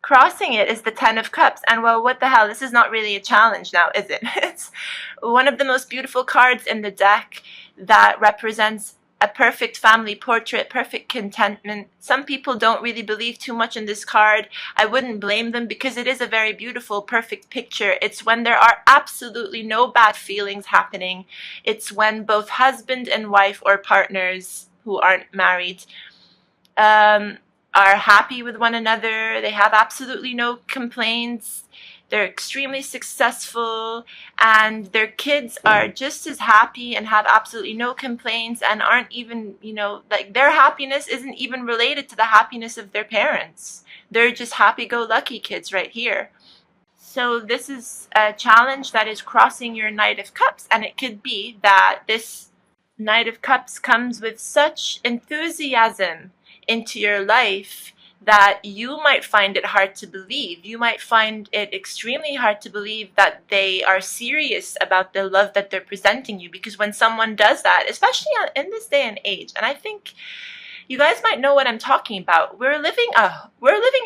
Crossing it is the Ten of Cups. And well, what the hell? This is not really a challenge now, is it? It's one of the most beautiful cards in the deck that represents a perfect family portrait, perfect contentment. Some people don't really believe too much in this card. I wouldn't blame them because it is a very beautiful, perfect picture. It's when there are absolutely no bad feelings happening. It's when both husband and wife or partners who aren't married are happy with one another. They have absolutely no complaints. They're extremely successful, and their kids are just as happy and have absolutely no complaints and aren't even, like their happiness isn't even related to the happiness of their parents. They're just happy-go-lucky kids right here. So this is a challenge that is crossing your Knight of Cups, and it could be that this Knight of Cups comes with such enthusiasm into your life that you might find it hard to believe. You might find it extremely hard to believe that they are serious about the love that they're presenting you, because when someone does that, especially in this day and age, and I think you guys might know what I'm talking about, we're living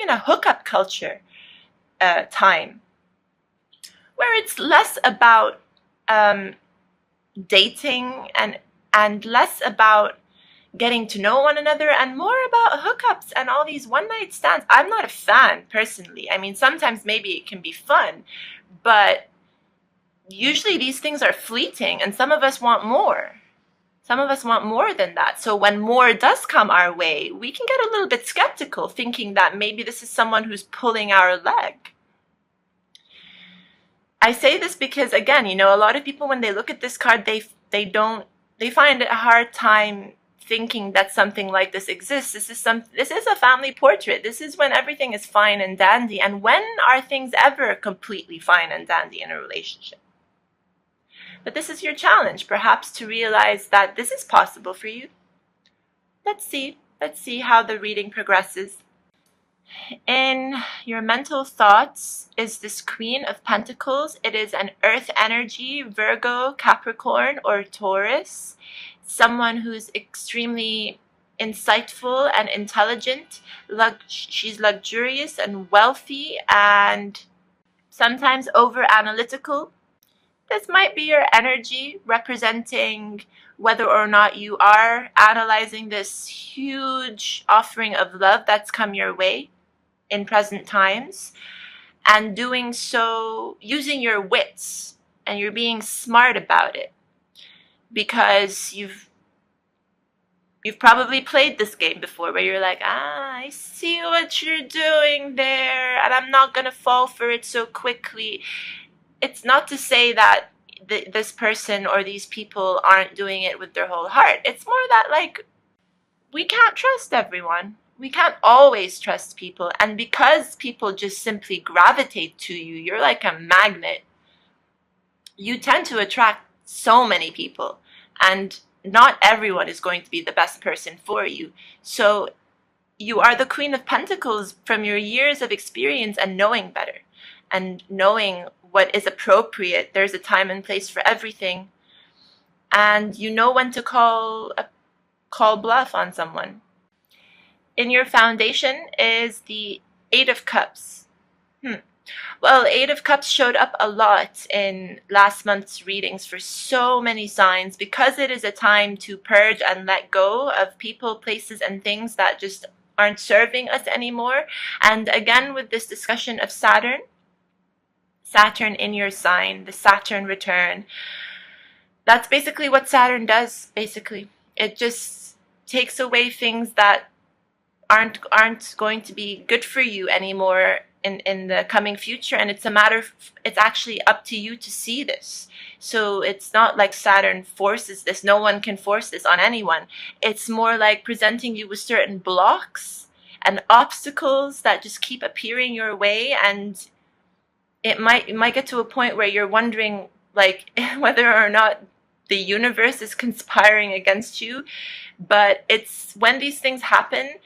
in a hookup culture time where it's less about dating and less about getting to know one another and more about hookups and all these one-night stands. I'm not a fan, personally. I mean, sometimes maybe it can be fun, but usually these things are fleeting, and some of us want more. Some of us want more than that. So when more does come our way, we can get a little bit skeptical, thinking that maybe this is someone who's pulling our leg. I say this because, again, a lot of people, when they look at this card, they find it a hard time thinking that something like this exists. This is a family portrait. This is when everything is fine and dandy. And when are things ever completely fine and dandy in a relationship? But this is your challenge, perhaps, to realize that this is possible for you. Let's see how the reading progresses. In your mental thoughts is this Queen of Pentacles. It is an earth energy, Virgo, Capricorn, or Taurus. Someone who's extremely insightful and intelligent. She's luxurious and wealthy and sometimes over-analytical. This might be your energy, representing whether or not you are analyzing this huge offering of love that's come your way in present times, and doing so using your wits, and you're being smart about it. Because you've probably played this game before, where you're like, I see what you're doing there, and I'm not gonna fall for it so quickly. It's not to say that this person or these people aren't doing it with their whole heart. It's more that, like, we can't trust everyone. We can't always trust people, and because people just simply gravitate to you, you're like a magnet. You tend to attract so many people, and not everyone is going to be the best person for you. So you are the Queen of Pentacles from your years of experience and knowing better and knowing what is appropriate. There's a time and place for everything, and you know when to call bluff on someone. In your foundation is the Eight of Cups. Well, Eight of Cups showed up a lot in last month's readings for so many signs, because it is a time to purge and let go of people, places, and things that just aren't serving us anymore. And again, with this discussion of Saturn in your sign, the Saturn return, that's basically what Saturn does, basically. It just takes away things that aren't going to be good for you anymore in the coming future, and it's actually up to you to see this. So it's not like Saturn forces this. No one can force this on anyone. It's more like presenting you with certain blocks and obstacles that just keep appearing your way, and it might get to a point where you're wondering, like, whether or not the universe is conspiring against you. But it's when these things happen,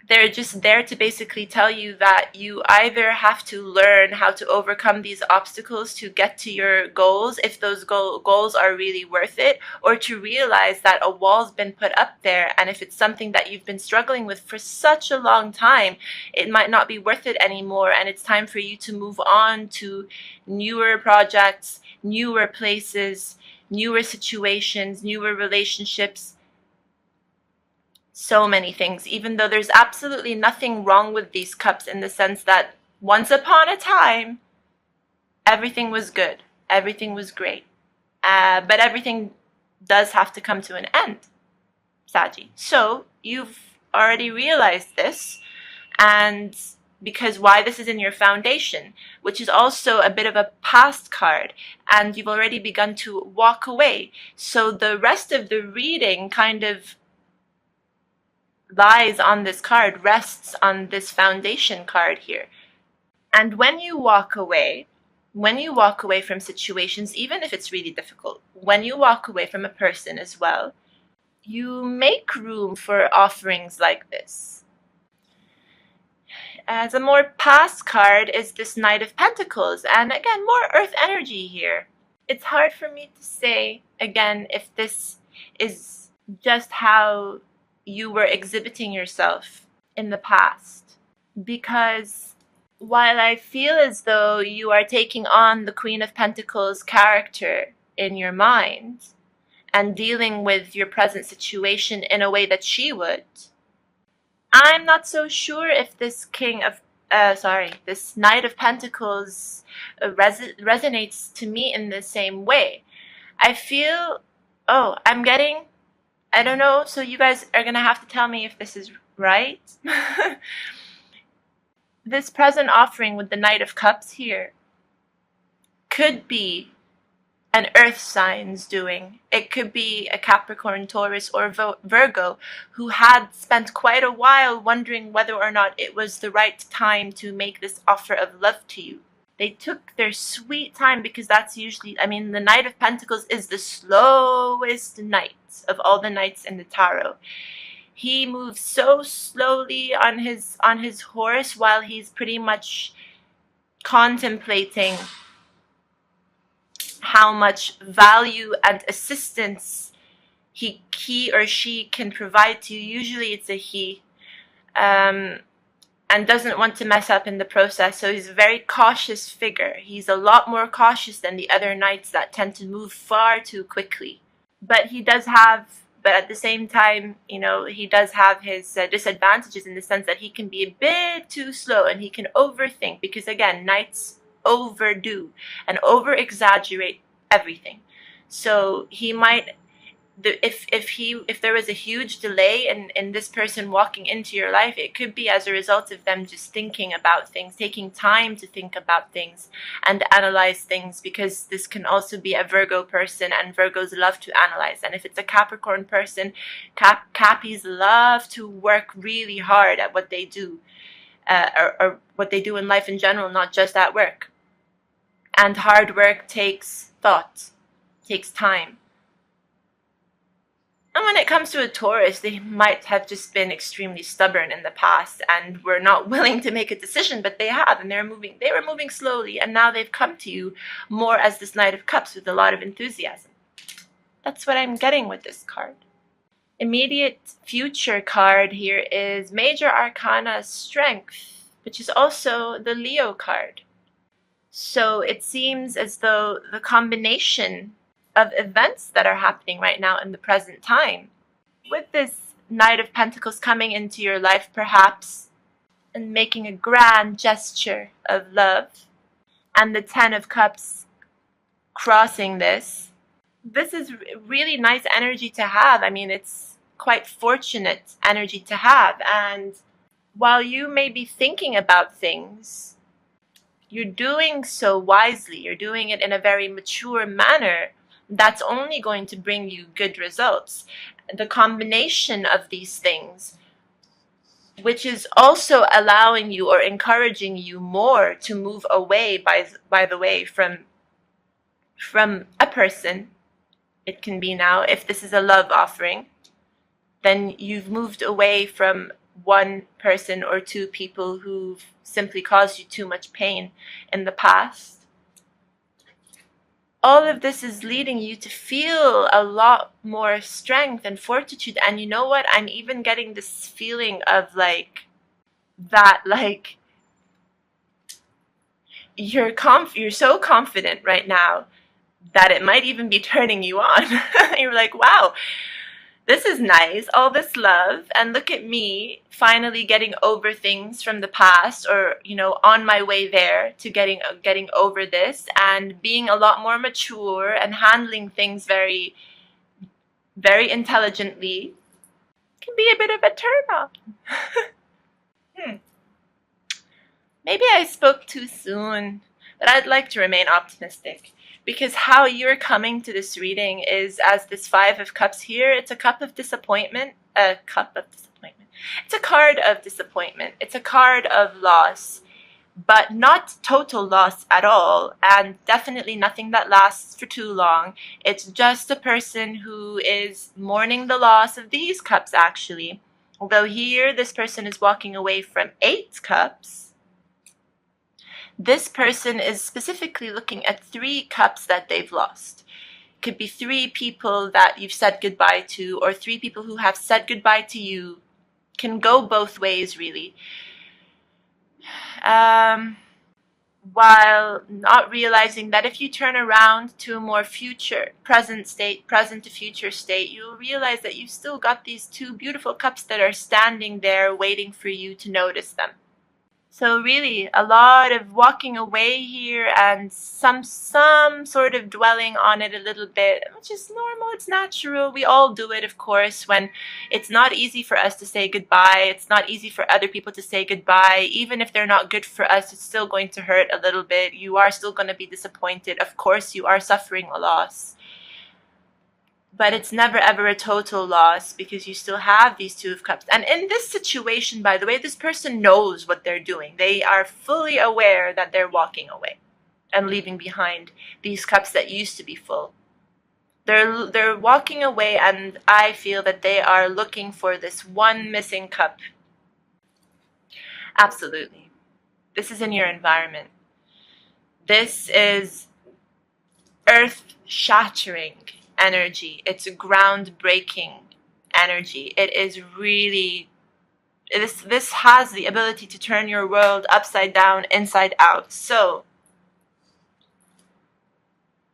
they're just there to basically tell you that you either have to learn how to overcome these obstacles to get to your goals, if those goals are really worth it, or to realize that a wall's been put up there, and if it's something that you've been struggling with for such a long time, it might not be worth it anymore, and it's time for you to move on to newer projects, newer places, newer situations, newer relationships. So many things, even though there's absolutely nothing wrong with these cups, in the sense that once upon a time, everything was good, everything was great. But everything does have to come to an end, Saji. So you've already realized this, and because why this is in your foundation, which is also a bit of a past card, and you've already begun to walk away. So the rest of the reading kind of lies on this card, rests on this foundation card here. And when you walk away from situations, even if it's really difficult, when you walk away from a person as well, you make room for offerings like this. As a more past card is this Knight of Pentacles, and again, more earth energy here. It's hard for me to say, again, if this is just how you were exhibiting yourself in the past, because while I feel as though you are taking on the Queen of Pentacles character in your mind and dealing with your present situation in a way that she would, I'm not so sure if this this Knight of Pentacles resonates to me in the same way. I feel, I don't know, so you guys are going to have to tell me if this is right. This present offering with the Knight of Cups here could be an earth sign's doing. It could be a Capricorn, Taurus, or Virgo who had spent quite a while wondering whether or not it was the right time to make this offer of love to you. They took their sweet time, because that's usually, the Knight of Pentacles is the slowest knight of all the knights in the tarot. He moves so slowly on his horse while he's pretty much contemplating how much value and assistance he or she can provide to you. Usually it's a he. And doesn't want to mess up in the process. So he's a very cautious figure. He's a lot more cautious than the other knights that tend to move far too quickly. But at the same time, he does have his disadvantages, in the sense that he can be a bit too slow and he can overthink, because again, knights overdo and over-exaggerate everything. So he might, if there was a huge delay in this person walking into your life, it could be as a result of them just thinking about things, taking time to think about things and analyze things, because this can also be a Virgo person, and Virgos love to analyze. And if it's a Capricorn person, Cappies love to work really hard at what they do, or what they do in life in general, not just at work. And hard work takes thought, takes time. And when it comes to a Taurus, they might have just been extremely stubborn in the past and were not willing to make a decision, but they have, and they were moving slowly, and now they've come to you more as this Knight of Cups with a lot of enthusiasm. That's what I'm getting with this card. Immediate future card here is Major Arcana Strength, which is also the Leo card. So it seems as though the combination of events that are happening right now in the present time, with this Knight of Pentacles coming into your life perhaps and making a grand gesture of love, and the Ten of Cups crossing this is really nice energy to have. It's quite fortunate energy to have. And while you may be thinking about things, you're doing so wisely, you're doing it in a very mature manner, that's only going to bring you good results. The combination of these things, which is also allowing you or encouraging you more to move away, by the way, from a person. It can be now, if this is a love offering, then you've moved away from one person or two people who've simply caused you too much pain in the past. All of this is leading you to feel a lot more strength and fortitude. And you know what? I'm even getting this feeling of like that, like you're so confident right now that it might even be turning you on. You're like, wow, this is nice, all this love, and look at me finally getting over things from the past, or on my way there to getting over this and being a lot more mature and handling things very, very intelligently. Can be a bit of a turn off. Maybe I spoke too soon, but I'd like to remain optimistic. Because how you're coming to this reading is as this Five of Cups here. It's a cup of disappointment. A cup of disappointment. It's a card of disappointment. It's a card of loss. But not total loss at all. And definitely nothing that lasts for too long. It's just a person who is mourning the loss of these cups, actually. Although here, this person is walking away from 8 cups. This person is specifically looking at 3 cups that they've lost. It could be 3 people that you've said goodbye to, or 3 people who have said goodbye to you. Can go both ways, really. While not realizing that if you turn around to a more present to future state, you'll realize that you've still got these 2 beautiful cups that are standing there waiting for you to notice them. So really, a lot of walking away here and some sort of dwelling on it a little bit, which is normal, it's natural. We all do it, of course, when it's not easy for us to say goodbye. It's not easy for other people to say goodbye. Even if they're not good for us, it's still going to hurt a little bit. You are still going to be disappointed. Of course, you are suffering a loss. But it's never ever a total loss because you still have these 2 of Cups. And in this situation, by the way, this person knows what they're doing. They are fully aware that they're walking away and leaving behind these cups that used to be full. They're walking away, and I feel that they are looking for this one missing cup. Absolutely. This is in your environment. This is earth-shattering energy. It's a groundbreaking energy. It is really, this has the ability to turn your world upside down, inside out. So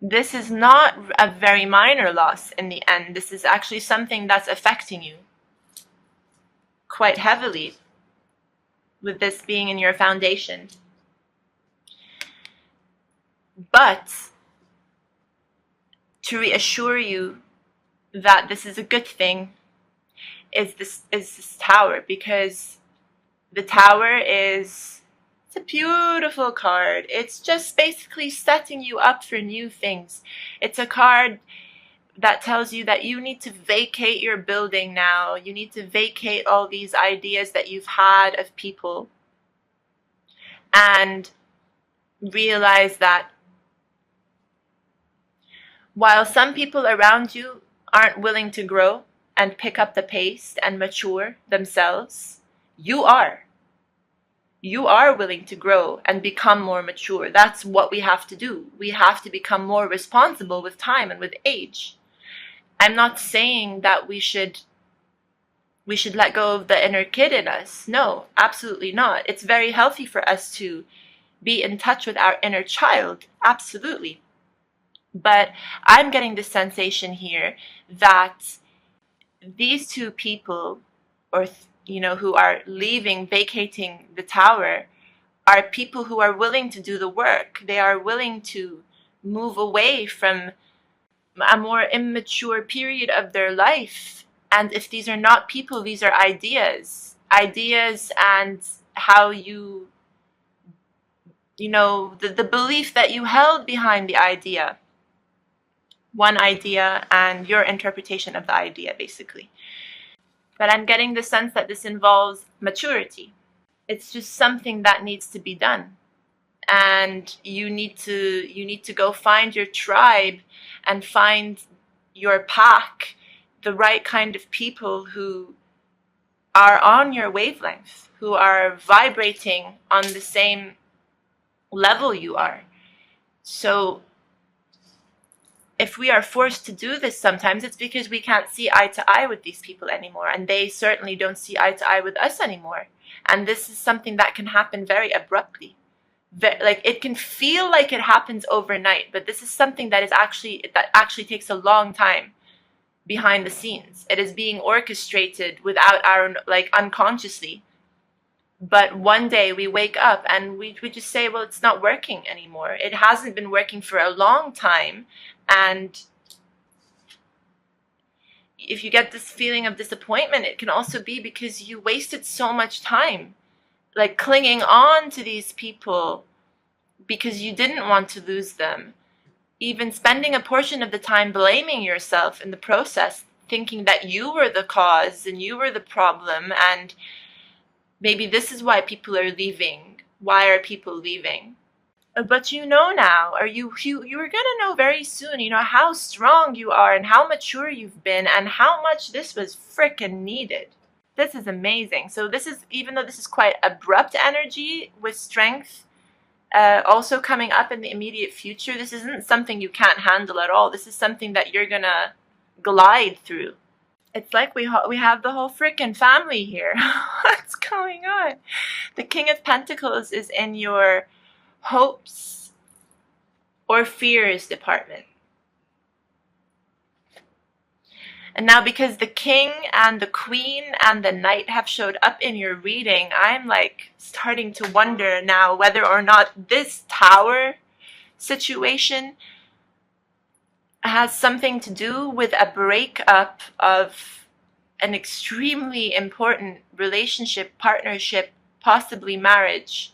this is not a very minor loss in the end. This is actually something that's affecting you quite heavily, with this being in your foundation. But to reassure you that this is a good thing is this Tower, because the Tower it's a beautiful card. It's just basically setting you up for new things. It's a card that tells you that you need to vacate your building now. You need to vacate all these ideas that you've had of people and realize that while some people around you aren't willing to grow and pick up the pace and mature themselves, you are. You are willing to grow and become more mature. That's what we have to do. We have to become more responsible with time and with age. I'm not saying that we should let go of the inner kid in us. No, absolutely not. It's very healthy for us to be in touch with our inner child. Absolutely. But I'm getting the sensation here that these 2 people, or who are leaving, vacating the Tower, are people who are willing to do the work. They are willing to move away from a more immature period of their life. And if these are not people, these are ideas and how the belief that you held behind the idea. One idea and your interpretation of the idea, basically. But I'm getting the sense that this involves maturity. It's just something that needs to be done. And you need to go find your tribe and find your pack, the right kind of people who are on your wavelength, who are vibrating on the same level you are. So if we are forced to do this sometimes, it's because we can't see eye to eye with these people anymore, and they certainly don't see eye to eye with us anymore. And this is something that can happen very abruptly. Like, it can feel like it happens overnight, but this is something that actually takes a long time behind the scenes. It is being orchestrated without our, like, unconsciously. But one day we wake up and we just say, well, it's not working anymore. It hasn't been working for a long time. And if you get this feeling of disappointment, it can also be because you wasted so much time, like, clinging on to these people because you didn't want to lose them. Even spending a portion of the time blaming yourself in the process, thinking that you were the cause and you were the problem, and maybe this is why people are leaving. Why are people leaving? But you know now, or you are gonna know very soon, how strong you are and how mature you've been and how much this was frickin' needed. This is amazing. So this is, even though this is quite abrupt energy with strength, also coming up in the immediate future, this isn't something you can't handle at all. This is something that you're gonna glide through. It's like we have the whole frickin' family here. What's going on? The King of Pentacles is in your hopes or fears department. And now, because the King and the Queen and the Knight have showed up in your reading, I'm like starting to wonder now whether or not this Tower situation has something to do with a breakup of an extremely important relationship, partnership, possibly marriage,